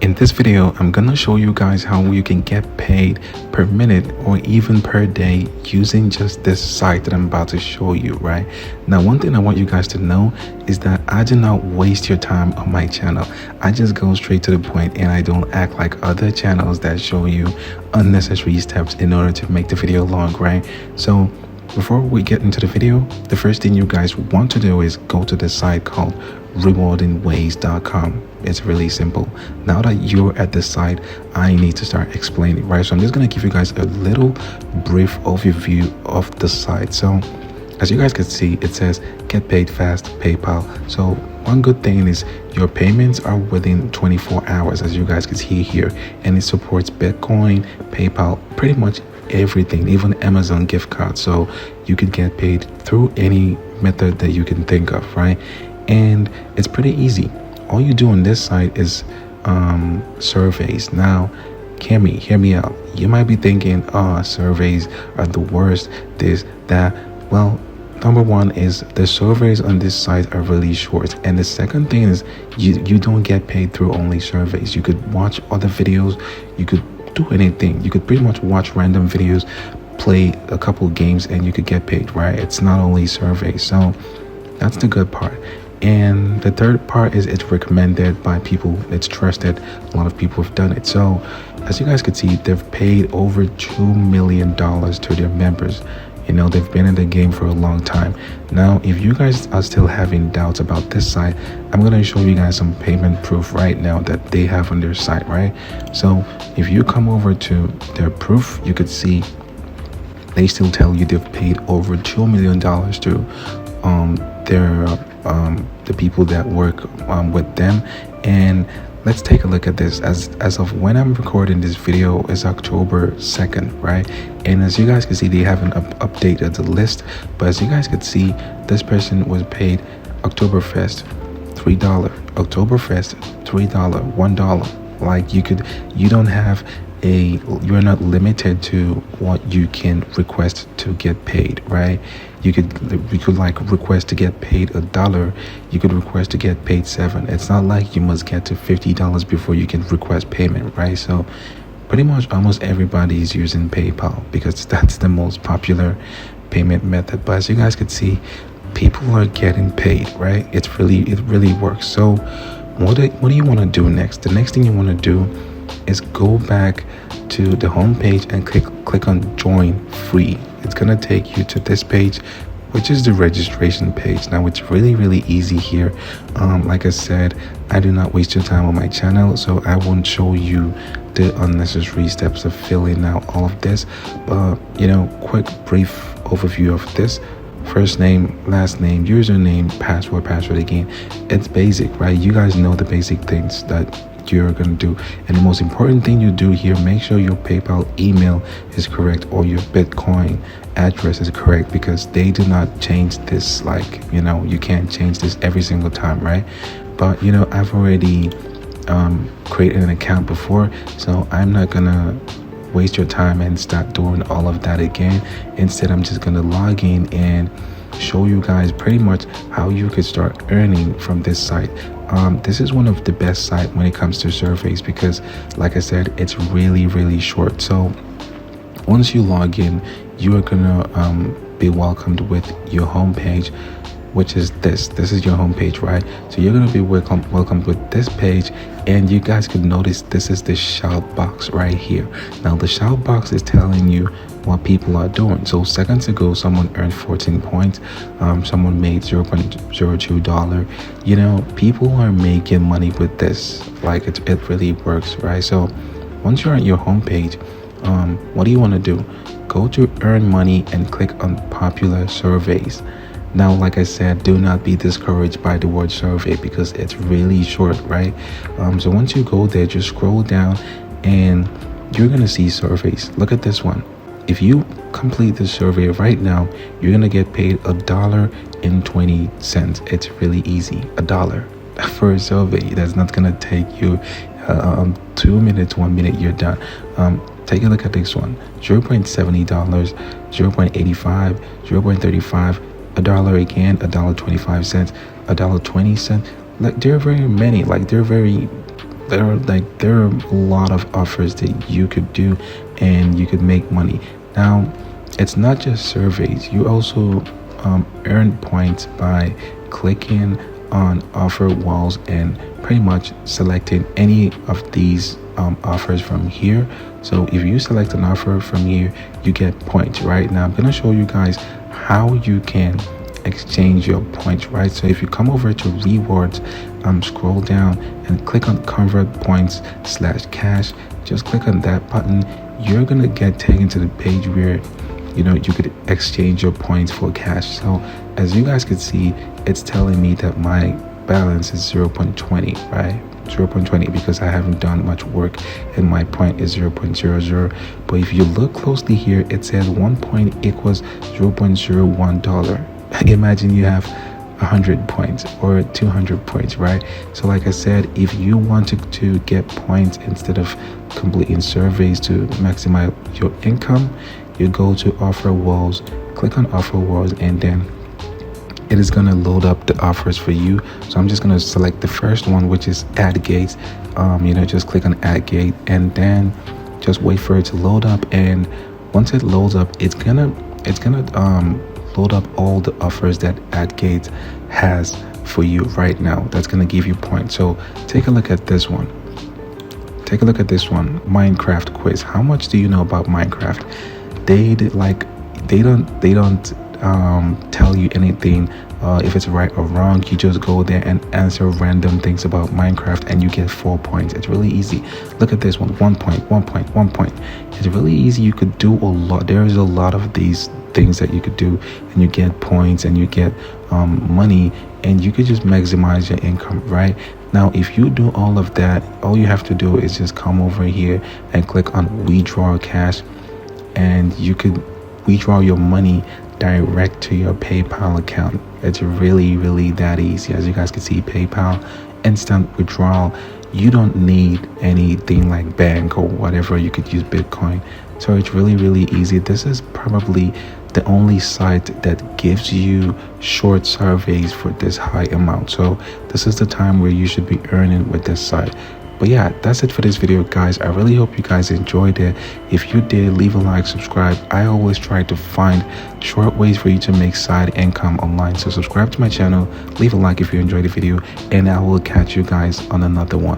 In this video, I'm gonna show you guys how you can get paid per minute or even per day using just this site that I'm about to show you, right? Now, one thing I want you guys to know is that I do not waste your time on my channel. I just go straight to the point and I don't act like other channels that show you unnecessary steps in order to make the video long, right? So before we get into the video, the first thing you guys want to do is go to the site called rewardingways.com. It's really simple. Now that you're at the site, I need to start explaining, right? So I'm just going to give you guys a little brief overview of the site. So as you guys can see, it says get paid fast, PayPal. So one good thing is your payments are within 24 hours, as you guys can see here, and it supports Bitcoin, PayPal, pretty much everything, even Amazon gift cards. So you can get paid through any method that you can think of, right? And it's pretty easy. All you do on this site is surveys. Now, hear me out. You might be thinking, surveys are the worst, this, that. Well, number one is the surveys on this site are really short. And the second thing is you don't get paid through only surveys. You could watch other videos. You could do anything. You could pretty much watch random videos, play a couple games, and you could get paid, right? It's not only surveys. So that's the good part. And the third part is it's recommended by people. It's trusted. A lot of people have done it. So as you guys can see, they've paid over $2 million to their members. You know, they've been in the game for a long time. Now, if you guys are still having doubts about this site, I'm going to show you guys some payment proof right now that they have on their site, right? So if you come over to their proof, you could see they still tell you they've paid over $2 million to the people that work with them. And let's take a look at this. As of when I'm recording this video is October 2nd, right? And as you guys can see, they haven't updated the list, but as you guys can see, this person was paid Oktoberfest $3, Oktoberfest $3, $1. Like you're not limited to what you can request to get paid, right? You could like request to get paid $1. You could request to get paid $7. It's not like you must get to $50 before you can request payment, right? So pretty much almost everybody is using PayPal because that's the most popular payment method. But as you guys can see, people are getting paid, right? It really works. So what do you want to do next? The next thing you want to do is go back to the home page and click on join free. It's gonna take you to this page, which is the registration page. Now it's really easy here. Like I said, I do not waste your time on my channel, so I won't show you the unnecessary steps of filling out all of this, but you know, quick brief overview of this: first name, last name, username, password again. It's basic, right? You guys know the basic things that you're gonna do. And the most important thing you do here, make sure your PayPal email is correct or your Bitcoin address is correct, because they do not change this. Like, you know, you can't change this every single time, right? But you know, I've already created an account before, so I'm not gonna waste your time and start doing all of that again. Instead, I'm just gonna log in and show you guys pretty much how you could start earning from this site. This is one of the best sites when it comes to surveys because, like I said, it's really short. So once you log in, you are gonna be welcomed with your homepage, which is this is your homepage, right? So you're gonna be welcomed with this page, and you guys can notice this is the shout box right here. Now the shout box is telling you what people are doing. So seconds ago, someone earned 14 points. Someone made $0.02. You know, people are making money with this. Like it really works, right? So once you're on your homepage, what do you want to do? Go to earn money and click on popular surveys. Now, like I said, do not be discouraged by the word survey because it's really short, right? So once you go there, just scroll down and you're gonna see surveys. Look at this one. If you complete the survey right now, you're gonna get paid $1.20. It's really easy. $1 for a survey. That's not gonna take you 2 minutes, 1 minute. You're done. Take a look at this one. $0.70, $0.85, $0.35, $1 again, $1.25, $1.20. Like, there are very many. Like, they're very there are a lot of offers that you could do, and you could make money. Now, it's not just surveys. You also earn points by clicking on offer walls and pretty much selecting any of these offers from here. So if you select an offer from here, you get points. Right now, I'm gonna show you guys how you can exchange your points. Right, so if you come over to rewards, scroll down and click on convert points / cash. Just click on that button. You're gonna get taken to the page where you could exchange your points for cash. So as you guys can see, it's telling me that my balance is 0.20, right? 0.20 because I haven't done much work, and my point is 0.00. But if you look closely here, it says 1 point equals $0.01. Imagine you have 100 points or 200 points, right? So like I said, if you wanted to get points instead of completing surveys to maximize your income, you go to offer walls, click on offer walls, and then it is going to load up the offers for you. So I'm just going to select the first one, which is ad gates. Just click on ad gate and then just wait for it to load up. And once it loads up, it's gonna load up all the offers that AdGate has for you right now. That's gonna give you points. So take a look at this one. Minecraft quiz. How much do you know about Minecraft? They don't tell you anything if it's right or wrong. You just go there and answer random things about Minecraft and you get 4 points. It's really easy. Look at this one. 1 point, 1 point, 1 point. It's really easy. You could do a lot. There is a lot of these things that you could do, and you get points and you get money, and you could just maximize your income. Right now, if you do all of that, all you have to do is just come over here and click on withdraw cash, and you could withdraw your money direct to your PayPal account. It's really that easy. As you guys can see, PayPal instant withdrawal. You don't need anything like bank or whatever. You could use Bitcoin. So it's really easy. This is probably the only site that gives you short surveys for this high amount. So this is the time where you should be earning with this site. But yeah, that's it for this video, guys. I really hope you guys enjoyed it. If you did, leave a like, subscribe. I always try to find short ways for you to make side income online. So subscribe to my channel, leave a like if you enjoyed the video, and I will catch you guys on another one.